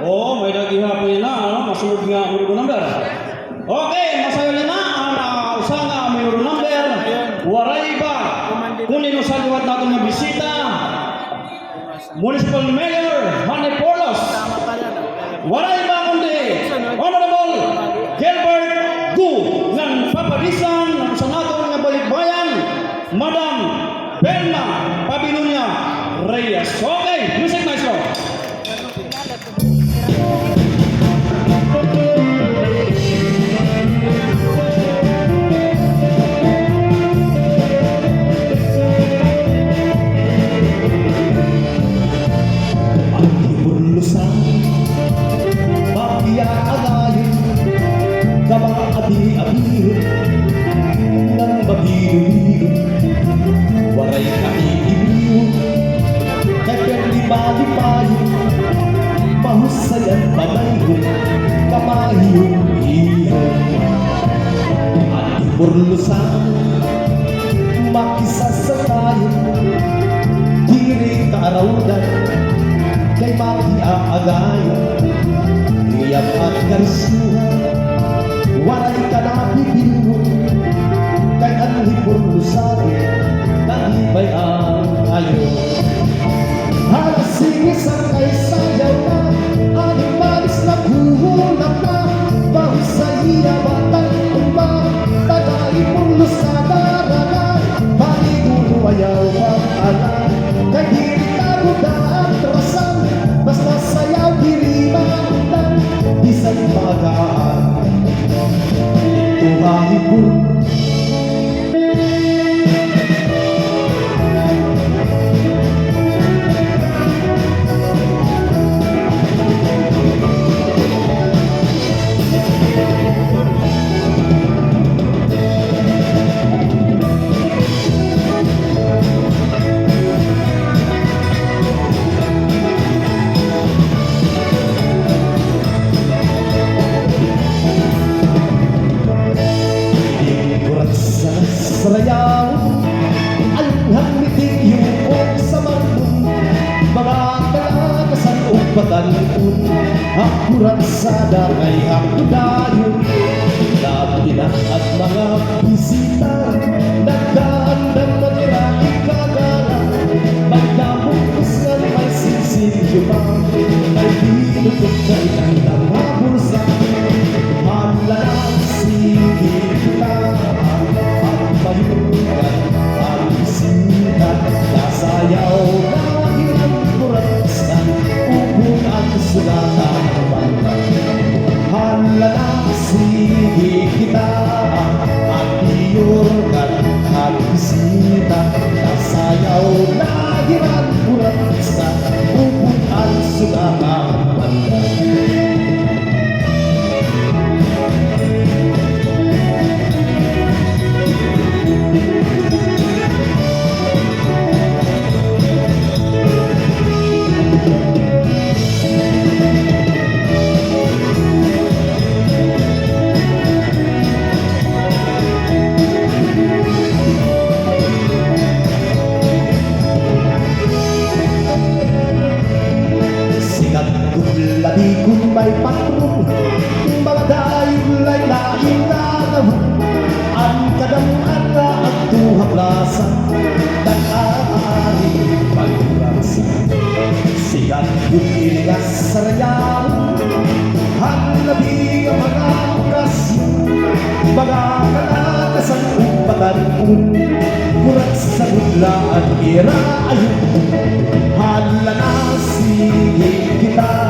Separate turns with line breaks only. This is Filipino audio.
Oh, may naghihapon na, ano? Masunod nga ang number. Okay, masayo na ang usa nga ang number. Waray ba? Kunin sa liwat natin ng bisita. Municipal Mayor Manny Porlos. Waray ba kundi Honorable Gilbert Gu ng papadisan ng Senado ng Balikbayan, Madam Belma Pabilunya Reyes. Okay, music maestro. Waray ka iiniyo, kaya lipa-lipayo, mahusayan pamayo, kamahiyong iyo. At iburlusan, makisasakayo, diri kaaraudan, kay makiaagayo, iyam at karisuhan, waray ka na bibiro, kay anhipurlusan, nalibay ang ayo. Halasingis ang kay sayaw na, animalis na kuhulap na, bahus sa iya batang tumba, tagay purlus na daragan, paligulo ayaw ang alam, kay diri karudaan trasan, basta sayaw diri maundan, bisay magaan. Ito hahipur sarayaw, alughang miting yung sa mandun, mga kalakasan o patalipun, akurat sa dangay hakudayon, labinan at mga bisita, nagdaandang matira ikagala, magdamukos nga may sinsilyo pa, ay binutok na ilang mga bursa, hanlaan sige kita, payungan ang isinan, nasayaw na ilang kurastan, upong ang sulatan naman. Halala sige kita, at iyurgan ang isinan, nasayaw na ilang kurastan, upong ang sulatan naman. Labi kung may patrong, mga dayong lain na gawin, ang kadamuan na ang tuhaklasan, nag-aari pag-urasa. Sigat yung iligas sa rayaw, ang labi ang mga okasyon, mga kalakasan upatan un, kurat sa gudlaan ira ayun, hala na sige kita.